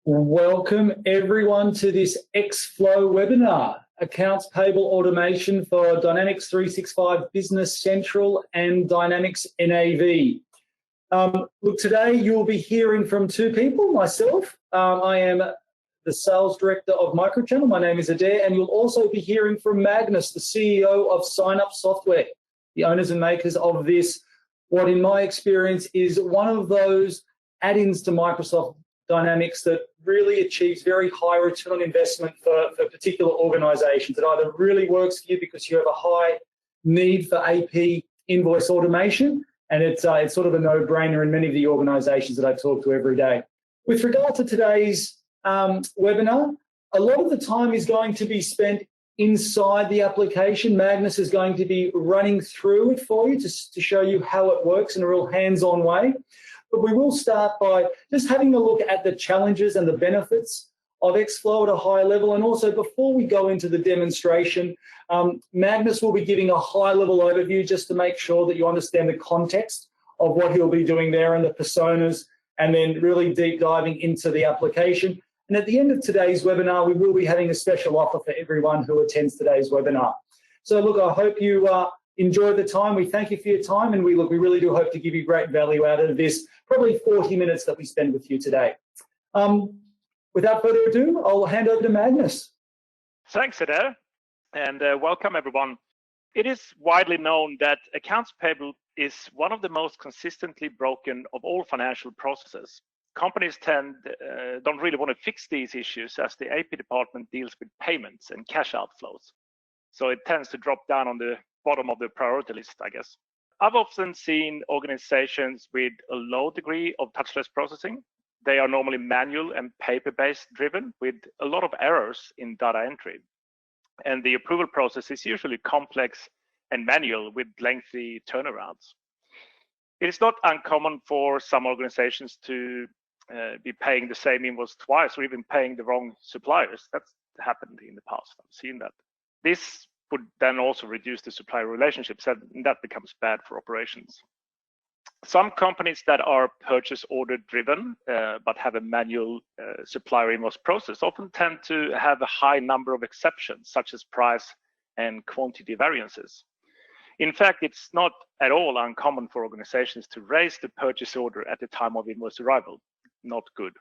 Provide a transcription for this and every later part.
Welcome everyone to this ExFlow webinar, Accounts Payable Automation for Dynamics 365 Business Central and Dynamics NAV. Look, today you'll be hearing from two people, myself. I am the Sales Director of Microchannel. My name is Adair, and you'll also be hearing from Magnus, the CEO of SignUp Software, the owners and makers of this, what in my experience is one of those add-ins to Microsoft Dynamics that really achieves very high return on investment for particular organizations. It either really works for you because you have a high need for AP invoice automation, and it's sort of a no-brainer in many of the organizations that I talk to every day. With regard to today's webinar, a lot of the time is going to be spent inside the application. Magnus is going to be running through it for you to show you how it works in a real hands-on way. But we will start by just having a look at the challenges and the benefits of ExFlow at a high level. And also, before we go into the demonstration, Magnus will be giving a high-level overview just to make sure that you understand the context of what he'll be doing there and the personas, and then really deep diving into the application. And at the end of today's webinar, we will be having a special offer for everyone who attends today's webinar. So look, I hope you enjoy the time. We thank you for your time, and we really do hope to give you great value out of this, probably 40 minutes that we spend with you today. Without further ado, I'll hand over to Magnus. Thanks, Adair, and welcome everyone. It is widely known that accounts payable is one of the most consistently broken of all financial processes. Companies don't really want to fix these issues as the AP department deals with payments and cash outflows. So it tends to drop down on the bottom of the priority list, I guess. I've often seen organizations with a low degree of touchless processing. They are normally manual and paper-based driven with a lot of errors in data entry. And the approval process is usually complex and manual with lengthy turnarounds. It is not uncommon for some organizations to be paying the same invoice twice or even paying the wrong suppliers. That's happened in the past. I've seen that. This would then also reduce the supplier relationships, and that becomes bad for operations. Some companies that are purchase order driven but have a manual supplier invoice process often tend to have a high number of exceptions, such as price and quantity variances. In fact, it's not at all uncommon for organizations to raise the purchase order at the time of invoice arrival. Not good.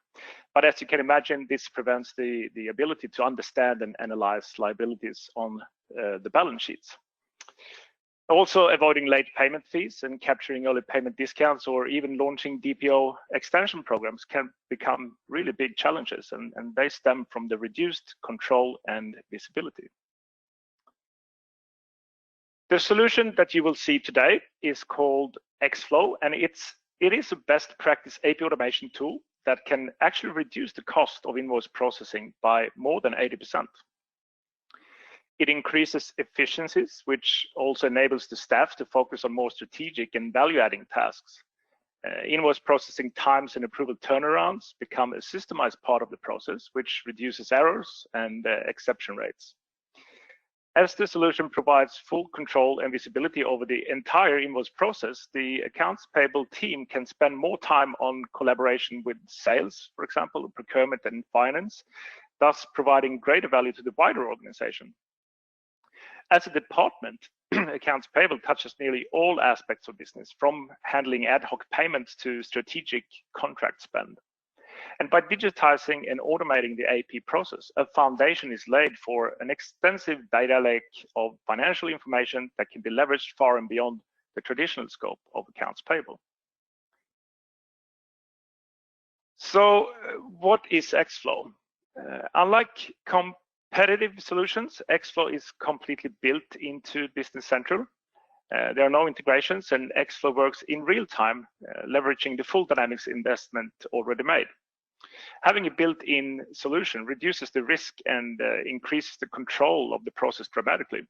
But as you can imagine, this prevents the ability to understand and analyze liabilities on the balance sheets. Also, avoiding late payment fees and capturing early payment discounts or even launching DPO extension programs can become really big challenges, and they stem from the reduced control and visibility. The solution that you will see today is called ExFlow, and it is a best practice AP automation tool that can actually reduce the cost of invoice processing by more than 80%. It increases efficiencies, which also enables the staff to focus on more strategic and value-adding tasks. Invoice processing times and approval turnarounds become a systemized part of the process, which reduces errors and exception rates. As the solution provides full control and visibility over the entire invoice process, the accounts payable team can spend more time on collaboration with sales, for example, procurement and finance, thus providing greater value to the wider organization. As a department, accounts payable touches nearly all aspects of business, from handling ad hoc payments to strategic contract spend. And by digitizing and automating the AP process, a foundation is laid for an extensive data lake of financial information that can be leveraged far and beyond the traditional scope of accounts payable. So what is ExFlow? Unlike competitive solutions, ExFlow is completely built into Business Central. There are no integrations, and ExFlow works in real time, leveraging the full Dynamics investment already made. Having a built-in solution reduces the risk and increases the control of the process dramatically.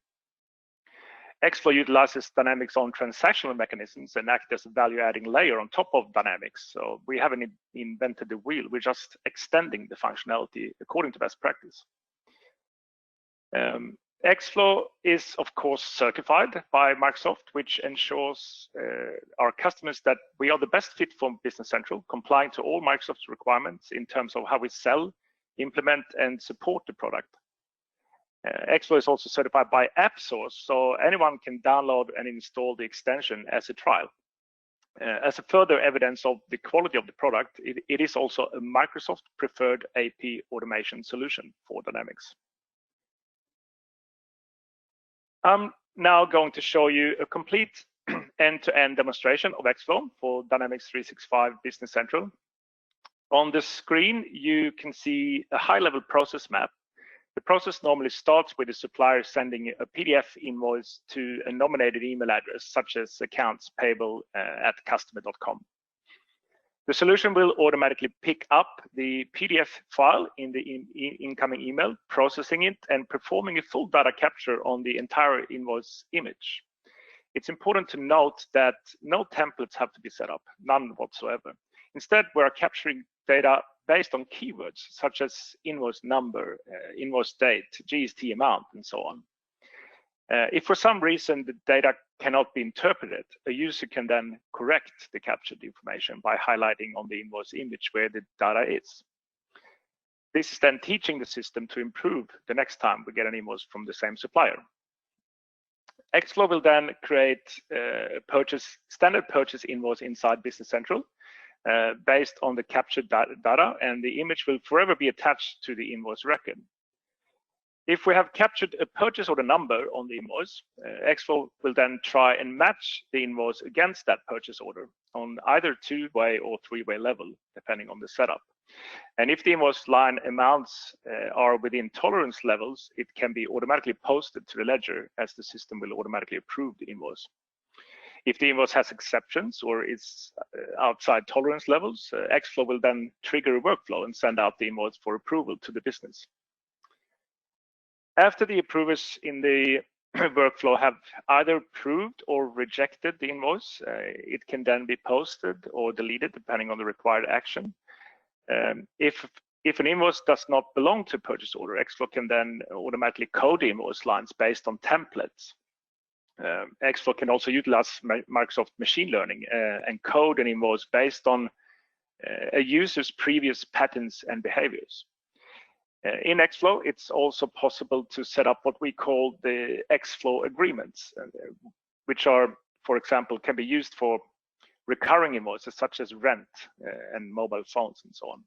ExFlow utilizes Dynamics' own transactional mechanisms and acts as a value-adding layer on top of Dynamics. So we haven't invented the wheel, we're just extending the functionality according to best practice. ExFlow is, of course, certified by Microsoft, which ensures our customers that we are the best fit for Business Central, complying to all Microsoft's requirements in terms of how we sell, implement, and support the product. ExFlow is also certified by AppSource, so anyone can download and install the extension as a trial. As a further evidence of the quality of the product, it is also a Microsoft preferred AP automation solution for Dynamics. I'm now going to show you a complete end-to-end demonstration of ExFlow for Dynamics 365 Business Central. On the screen, you can see a high-level process map. The process normally starts with the supplier sending a PDF invoice to a nominated email address, such as accountspayable@customer.com. The solution will automatically pick up the PDF file in the incoming email, processing it and performing a full data capture on the entire invoice image. It's important to note that no templates have to be set up, none whatsoever. Instead, we are capturing data based on keywords such as invoice number, invoice date, GST amount, and so on. If for some reason the data cannot be interpreted, a user can then correct the captured information by highlighting on the invoice image where the data is. This is then teaching the system to improve the next time we get an invoice from the same supplier. ExFlow will then create a standard purchase invoice inside Business Central based on the captured data, and the image will forever be attached to the invoice record. If we have captured a purchase order number on the invoice, ExFlow will then try and match the invoice against that purchase order on either two-way or three-way level, depending on the setup. And if the invoice line amounts are within tolerance levels, it can be automatically posted to the ledger, as the system will automatically approve the invoice. If the invoice has exceptions or is outside tolerance levels, ExFlow will then trigger a workflow and send out the invoice for approval to the business. After the approvers in the workflow have either approved or rejected the invoice, it can then be posted or deleted depending on the required action. If an invoice does not belong to purchase order, ExFlow can then automatically code the invoice lines based on templates. ExFlow can also utilize Microsoft machine learning and code an invoice based on a user's previous patterns and behaviors. In ExFlow, it's also possible to set up what we call the ExFlow agreements, which are, for example, can be used for recurring invoices such as rent and mobile phones and so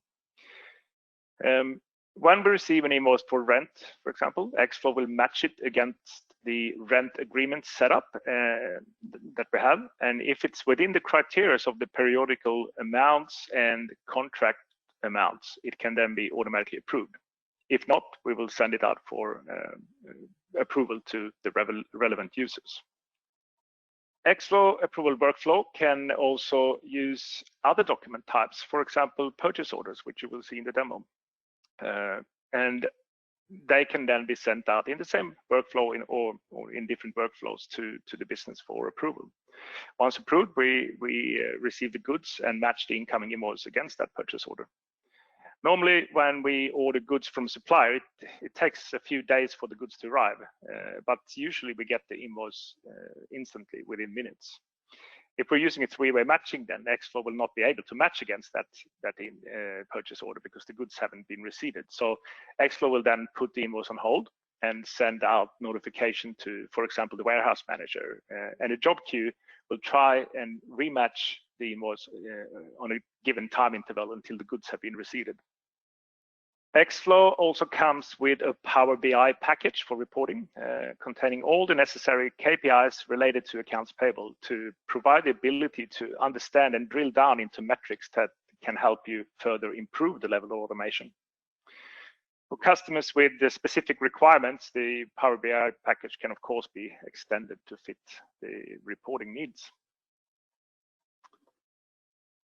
on. When we receive an invoice for rent, for example, ExFlow will match it against the rent agreement setup that we have. And if it's within the criteria of the periodical amounts and contract amounts, it can then be automatically approved. If not, we will send it out for approval to the relevant users. ExFlow approval workflow can also use other document types, for example, purchase orders, which you will see in the demo. And they can then be sent out in the same workflow or in different workflows to the business for approval. Once approved, we receive the goods and match the incoming invoice against that purchase order. Normally, when we order goods from a supplier, it takes a few days for the goods to arrive, but usually we get the invoice instantly within minutes. If we're using a three-way matching, then ExFlow will not be able to match against that purchase order because the goods haven't been received. So ExFlow will then put the invoice on hold and send out notification to, for example, the warehouse manager, and a job queue will try and rematch the invoice on a given time interval until the goods have been received. ExFlow also comes with a Power BI package for reporting, containing all the necessary KPIs related to accounts payable to provide the ability to understand and drill down into metrics that can help you further improve the level of automation. For customers with the specific requirements, the Power BI package can of course be extended to fit the reporting needs.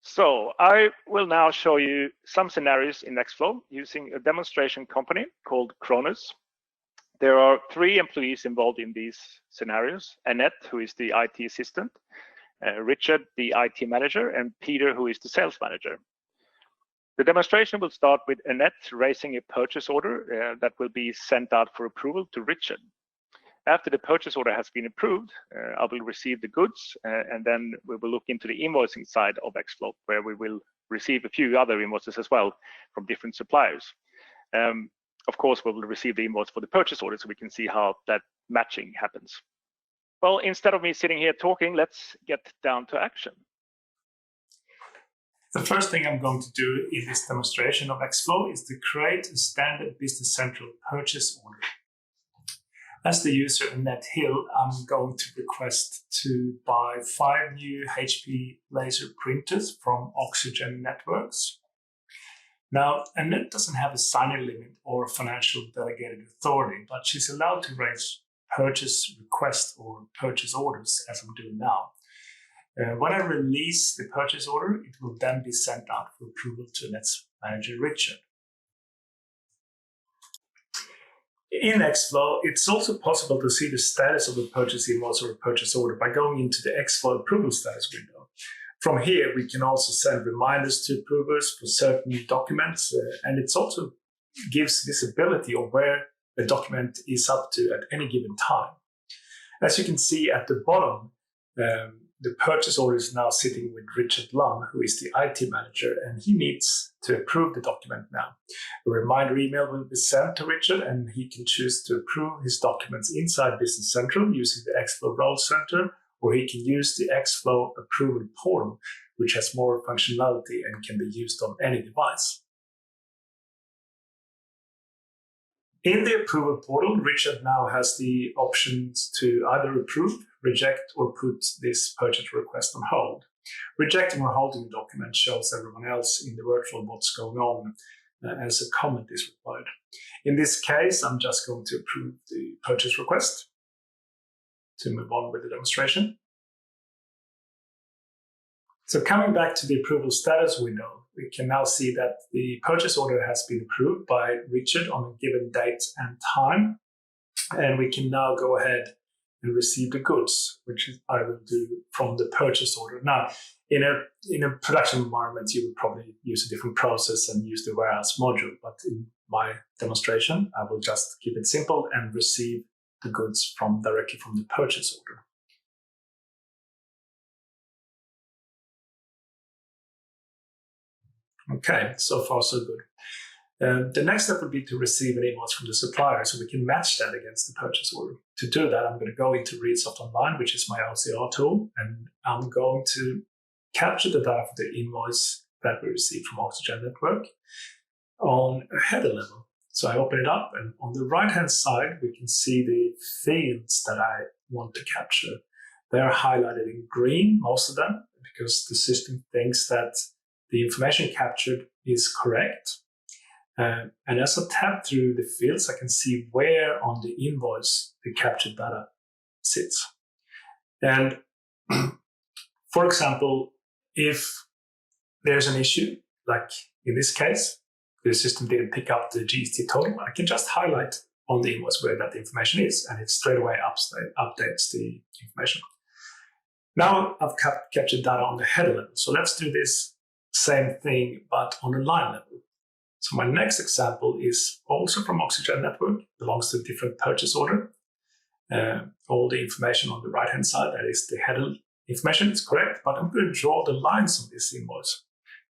So I will now show you some scenarios in ExFlow using a demonstration company called Cronus. There are 3 employees involved in these scenarios: Annette, who is the IT assistant, Richard, the IT manager, and Peter, who is the sales manager. The demonstration will start with Annette raising a purchase order that will be sent out for approval to Richard. After the purchase order has been approved, I will receive the goods, and then we will look into the invoicing side of ExFlow, where we will receive a few other invoices as well from different suppliers. Of course, we will receive the invoice for the purchase order so we can see how that matching happens. Well, instead of me sitting here talking, let's get down to action. The first thing I'm going to do in this demonstration of ExFlow is to create a standard Business Central purchase order. As the user Annette Hill, I'm going to request to buy 5 new HP laser printers from Oxygen Networks. Now, Annette doesn't have a signing limit or financial delegated authority, but she's allowed to raise purchase requests or purchase orders as I'm doing now. When I release the purchase order, it will then be sent out for approval to Annette's manager, Richard. In ExFlow, it's also possible to see the status of a purchase invoice or a purchase order by going into the ExFlow approval status window. From here, we can also send reminders to approvers for certain documents, and it also gives visibility of where the document is up to at any given time. As you can see at the bottom, the purchase order is now sitting with Richard Lum, who is the IT manager, and he needs to approve the document now. A reminder email will be sent to Richard, and he can choose to approve his documents inside Business Central using the ExFlow Role Center, or he can use the ExFlow Approval Portal, which has more functionality and can be used on any device. In the Approval Portal, Richard now has the options to either approve, reject, or put this purchase request on hold. Rejecting or holding the document shows everyone else in the workflow what's going on as a comment is required. In this case, I'm just going to approve the purchase request to move on with the demonstration. So coming back to the approval status window, we can now see that the purchase order has been approved by Richard on a given date and time. And we can now go ahead and receive the goods, which I will do from the purchase order. Now, in a production environment, you would probably use a different process and use the warehouse module. But in my demonstration, I will just keep it simple and receive the goods directly from the purchase order. Okay, so far so good. The next step would be to receive an invoice from the supplier so we can match that against the purchase order. To do that, I'm going to go into ReadSoft Online, which is my OCR tool, and I'm going to capture the data for the invoice that we received from Oxygen Network on a header level. So I open it up, and on the right-hand side, we can see the fields that I want to capture. They are highlighted in green, most of them, because the system thinks that the information captured is correct. And as I tab through the fields, I can see where on the invoice the captured data sits. And for example, if there's an issue, like in this case, the system didn't pick up the GST total, I can just highlight on the invoice where that information is, and it straight away updates the information. Now I've captured data on the header level. So let's do this same thing, but on a line level. So my next example is also from Oxygen Network, belongs to a different purchase order. All the information on the right-hand side, that is the header information, is correct, but I'm going to draw the lines on this invoice.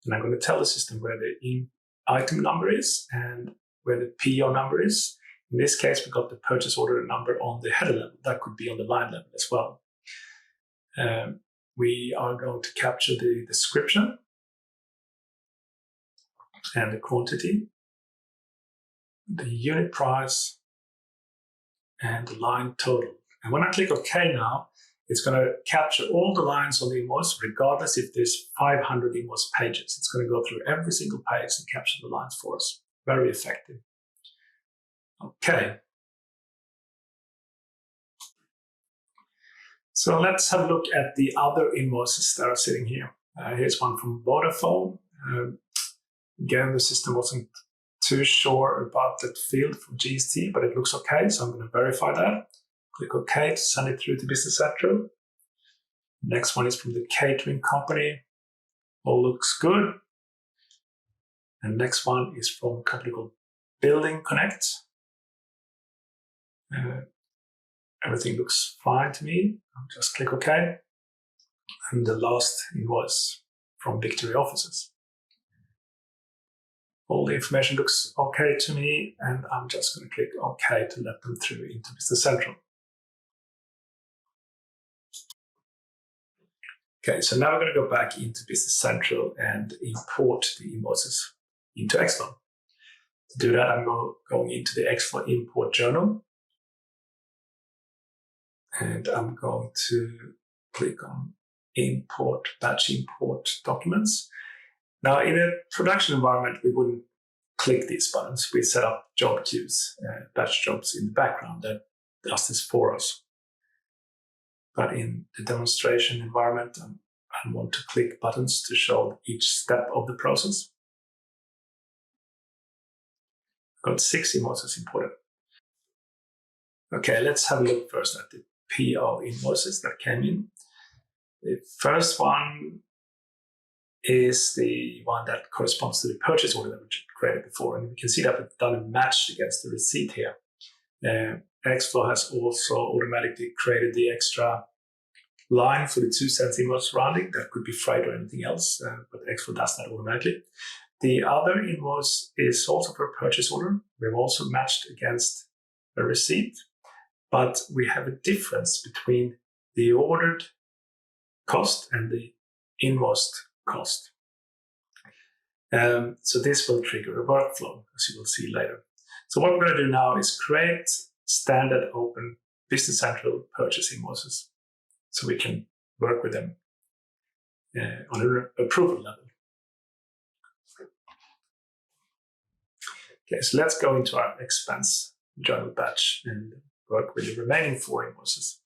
And I'm going to tell the system where the item number is and where the PO number is. In this case, we got the purchase order number on the header level. That could be on the line level as well. We are going to capture the description and the quantity, the unit price, and the line total. And when I click OK now, it's going to capture all the lines on the invoice, regardless if there's 500 invoice pages. It's going to go through every single page and capture the lines for us. Very effective. Okay. So let's have a look at the other invoices that are sitting here. Here's one from Vodafone. Again, the system wasn't too sure about that field for GST, but it looks okay, so I'm going to verify that. Click OK to send it through to Business Central. Next one is from the catering company. All looks good. And next one is from a company called Building Connect. everything looks fine to me. I'll just click OK. And the last invoice from Victory Offices. All the information looks OK to me, and I'm just going to click OK to let them through into Business Central. Okay, so now we're going to go back into Business Central and import the invoices into ExFlow. To do that, I'm going into the ExFlow import journal. And I'm going to click on import, batch import documents. Now, in a production environment, we wouldn't click these buttons. We set up job queues, batch jobs in the background that does this for us. But in the demonstration environment, I want to click buttons to show each step of the process. I've got 6 invoices imported. Okay, let's have a look first at the PO invoices that came in. The first one is the one that corresponds to the purchase order that we created before. And we can see that we've done a match against the receipt here. ExFlow has also automatically created the extra line for the 2 cents invoice rounding. That could be freight or anything else, but ExFlow does that automatically. The other invoice is also for a purchase order. We've also matched against a receipt, but we have a difference between the ordered cost and the invoiced cost. So this will trigger a workflow, as you will see later. So what we're going to do now is create standard open Business Central purchase invoices so we can work with them on an approval level. Okay, so let's go into our expense journal batch and work with the remaining 4 invoices.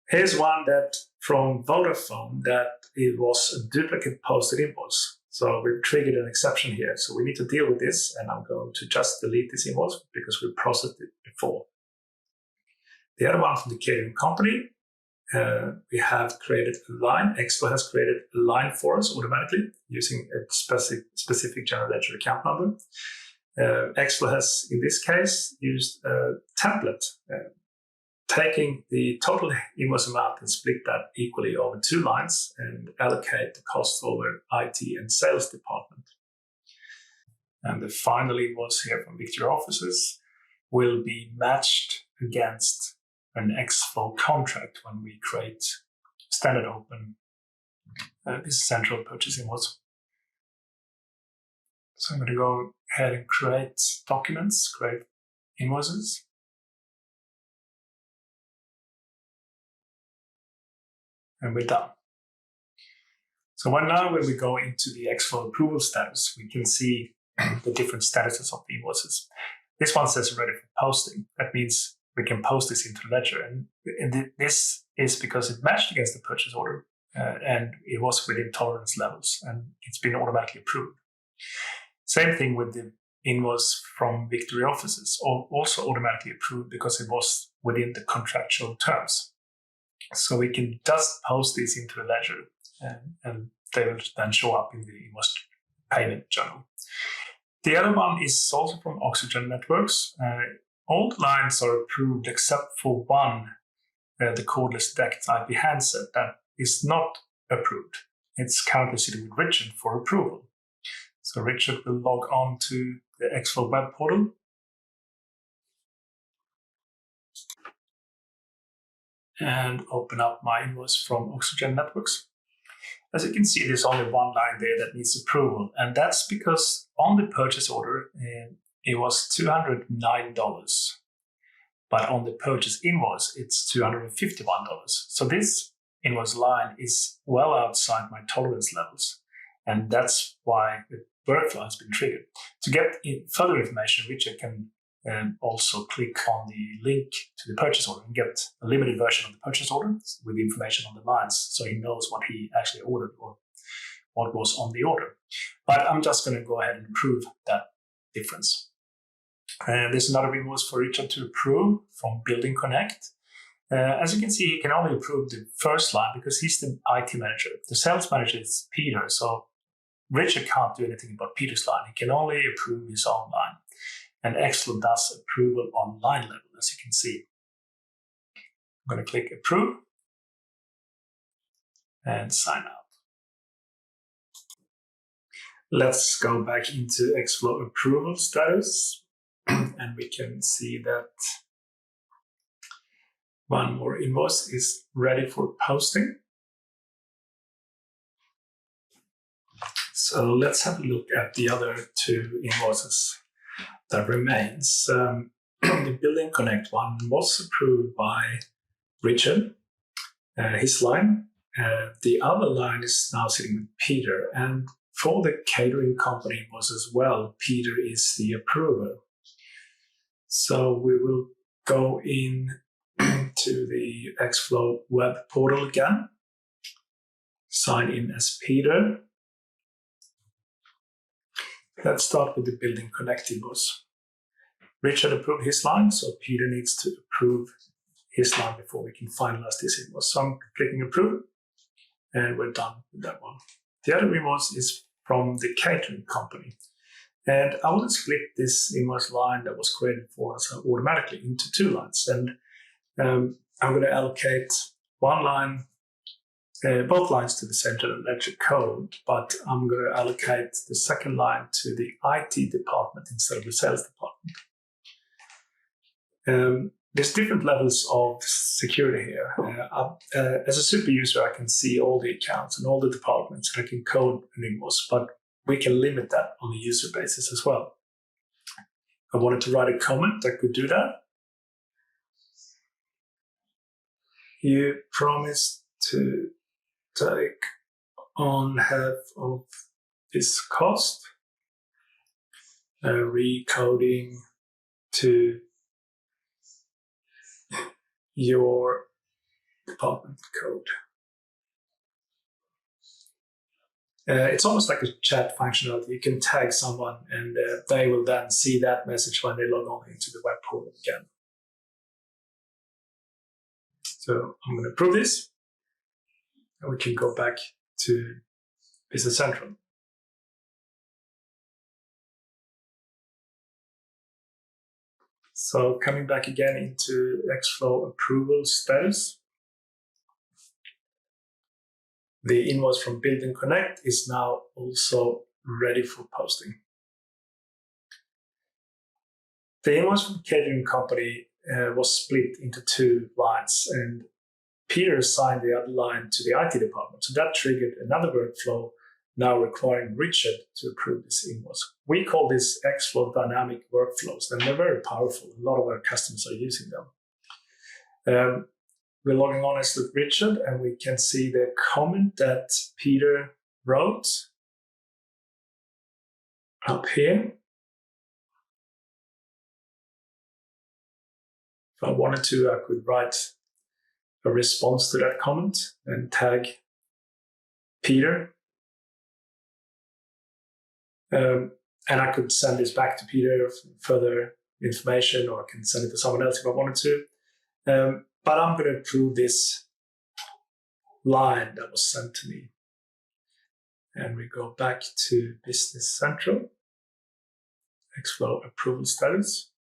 Here's one that from Vodafone that it was a duplicate posted invoice. So we've triggered an exception here. So we need to deal with this, and I'm going to just delete this invoice because we processed it before. The other one from the catering company, we have created a line. ExFlow has created a line for us automatically using a specific general ledger account number. ExFlow has, in this case, used a template, taking the total invoice amount and split that equally over 2 lines and allocate the cost over IT and sales department. And the final invoice here from Victory Offices will be matched against an ExFlow contract when we create standard open Business Central purchase invoice. So I'm going to go ahead and create documents, create invoices. And we're done. So now when we go into the ExFlow approval status, we can see the different statuses of the invoices. This one says ready for posting. That means we can post this into Ledger. And this is because it matched against the purchase order and it was within tolerance levels and it's been automatically approved. Same thing with the invoice from Victory Offices, also automatically approved because it was within the contractual terms. So we can just post these into the ledger and they will then show up in the invoice payment journal. The other one is also from Oxygen Networks. All lines are approved except for one, the cordless DECT IP handset that is not approved. It's currently sitting with Richard for approval. So Richard will log on to the ExFlow web portal. And open up my invoice from Oxygen Networks. As you can see, there's only one line there that needs approval. And that's because on the purchase order, it was $209. But on the purchase invoice, it's $251. So this invoice line is well outside my tolerance levels. And that's why the workflow has been triggered. To get further information, Richard can also click on the link to the purchase order and get a limited version of the purchase order with the information on the lines so he knows what he actually ordered or what was on the order. But I'm just going to go ahead and approve that difference. There's another invoice for Richard to approve from Building Connect. As you can see, he can only approve the first line because he's the IT manager. The sales manager is Peter, so Richard can't do anything about Peter's line. He can only approve his own line. and ExFlow does approval on line level, as you can see. I'm going to click approve and sign out. Let's go back into ExFlow approval status, and we can see that one more invoice is ready for posting. So let's have a look at the other two invoices that remains. The Building Connect one was approved by Richard, his line. The other line is now sitting with Peter, and for the catering company invoice as well, Peter is the approver. So we will go in to the ExFlow web portal again, sign in as Peter. Let's start with the Building Connect invoice. Richard approved his line, so Peter needs to approve his line before we can finalize this invoice. So I'm clicking approve, and we're done with that one. The other invoice is from the catering company. And I will split this invoice line that was created for us automatically into two lines. And I'm going to allocate one line, both lines to the central and ledger code, but I'm going to allocate the second line to the IT department instead of the sales department. There's different levels of security here. As a super user, I can see all the accounts and all the departments, and I can code an invoice, but we can limit that on a user basis as well. I wanted to write a comment that could do that. You promised to take on half of this cost, recoding to your department code. It's almost like a chat functionality. You can tag someone and they will then see that message when they log on into the web portal again. So I'm going to approve this, and we can go back to Business Central. So coming back again into ExFlow approval status, the invoice from Building Connect is now also ready for posting. The invoice from catering company was split into two lines, and Peter assigned the other line to the IT department. So that triggered another workflow now requiring Richard to approve this invoice. We call this ExFlow dynamic workflows, and they're very powerful. A lot of our customers are using them. We're logging on as with Richard, and we can see the comment that Peter wrote up here. If I wanted to, I could write a response to that comment and tag Peter. And I could send this back to Peter for further information, or I can send it to someone else if I wanted to. But I'm going to approve this line that was sent to me. And we go back to Business Central, ExFlow approval status.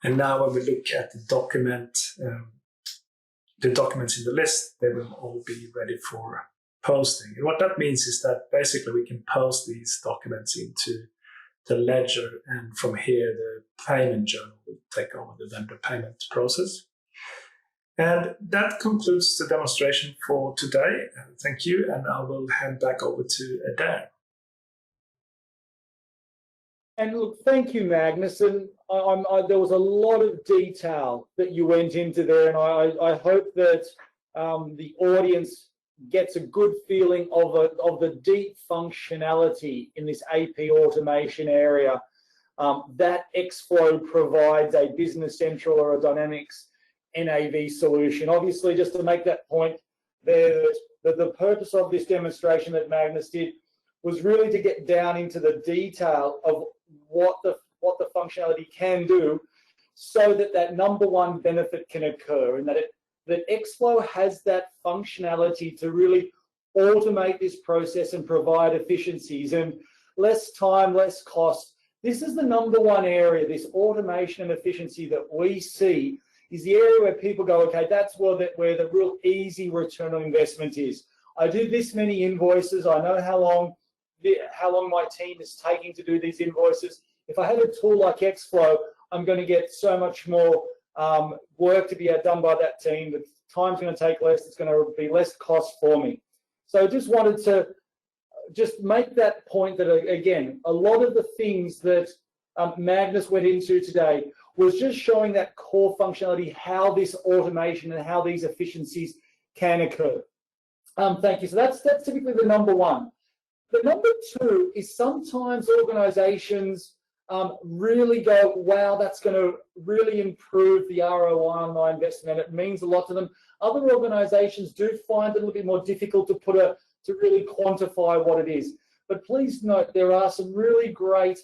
And now when we look at the document, the documents in the list, they will all be ready for posting. And what that means is that basically we can post these documents into the ledger, and from here the payment journal will take over the vendor payment process. And that concludes the demonstration for today. Thank you, and I will hand back over to Adair. And look, thank you, Magnus. And there was a lot of detail that you went into there, and I hope that the audience gets a good feeling of the deep functionality in this AP automation area that ExFlow provides a Business Central or a Dynamics NAV solution. Obviously, just to make that point there, that the purpose of this demonstration that Magnus did was really to get down into the detail of what the functionality can do, so that that number one benefit can occur, and that ExFlow has that functionality to really automate this process and provide efficiencies and less time, less cost This is the number one area, this automation and efficiency that we see is the area where people go, okay, that's where the real easy return on investment is. I do this many invoices. I know how long my team is taking to do these invoices. If I have a tool like ExFlow, I'm going to get so much more work to be done by that team. The time's going to take less. It's going to be less cost for me. So I just wanted to just make that point that, again, a lot of the things that Magnus went into today was just showing that core functionality, how this automation and how these efficiencies can occur. Thank you. So that's typically the number one. The number two is sometimes organizations really go, wow, that's going to really improve the ROI on my investment. It means a lot to them. Other organizations do find it a little bit more difficult to really quantify what it is. But please note, there are some really great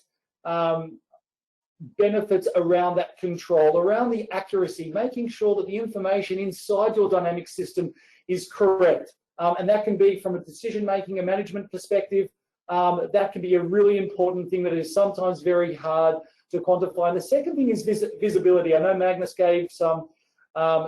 benefits around that control, around the accuracy, making sure that the information inside your dynamic system is correct. And that can be from a decision-making and management perspective. That can be a really important thing that is sometimes very hard to quantify. And the second thing is visibility. I know Magnus gave some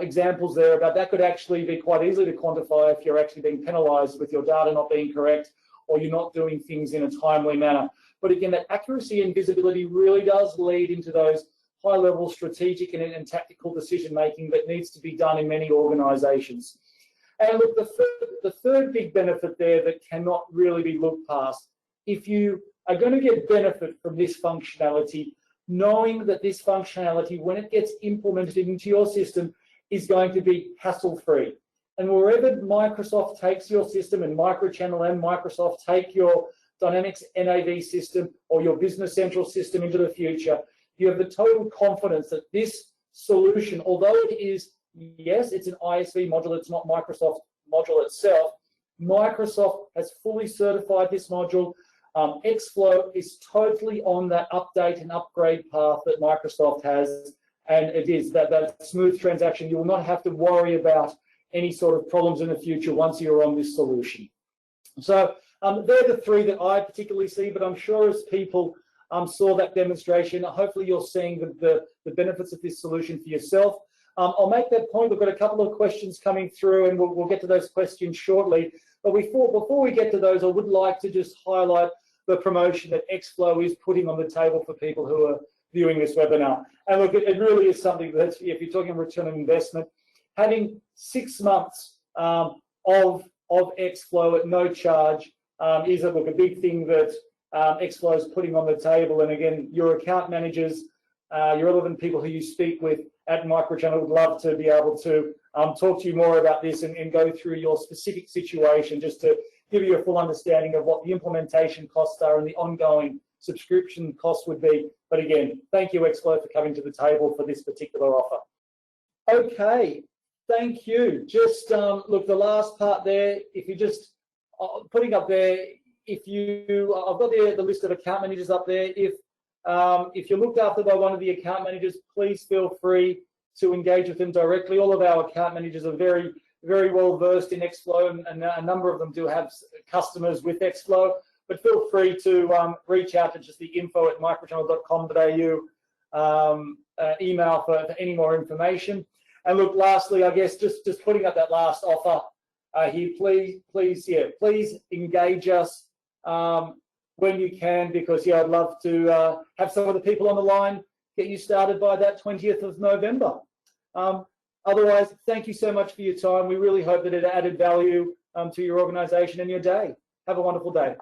examples there about that could actually be quite easy to quantify if you're actually being penalized with your data not being correct or you're not doing things in a timely manner. But again, that accuracy and visibility really does lead into those high-level strategic and tactical decision-making that needs to be done in many organizations. And look, the third big benefit there that cannot really be looked past, if you are going to get benefit from this functionality, knowing that this functionality, when it gets implemented into your system, is going to be hassle-free. And wherever Microsoft takes your system, and Microchannel and Microsoft take your Dynamics NAV system or your Business Central system into the future, you have the total confidence that this solution, although it is, yes, it's an ISV module, it's not Microsoft module itself, Microsoft has fully certified this module. ExFlow is totally on that update and upgrade path that Microsoft has, and it is that smooth transaction. You will not have to worry about any sort of problems in the future once you're on this solution. So they're the three that I particularly see, but I'm sure as people saw that demonstration, hopefully you're seeing the benefits of this solution for yourself. I'll make that point. We've got a couple of questions coming through, and we'll get to those questions shortly. But before we get to those, I would like to just highlight the promotion that ExFlow is putting on the table for people who are viewing this webinar. And look, it really is something that, if you're talking return on investment, having 6 months of ExFlow at no charge is a big thing that ExFlow is putting on the table. And again, your account managers, your relevant people who you speak with at Microchannel would love to be able to talk to you more about this and go through your specific situation, just to give you a full understanding of what the implementation costs are and the ongoing subscription costs would be. But again, thank you, ExFlow, for coming to the table for this particular offer. Okay, thank you. Just look, the last part there, if you just putting up there, if you, I've got the list of account managers up there. If you're looked after by one of the account managers, please feel free to engage with them directly. All of our account managers are very, very well versed in ExFlow, and a number of them do have customers with ExFlow. But feel free to reach out to just the info@microchannel.com.au email for any more information. And look, lastly, I guess just putting up that last offer here, please engage us when you can, because I'd love to have some of the people on the line get you started by that 20th of November. Otherwise, thank you so much for your time. We really hope that it added value to your organization and your day. Have a wonderful day.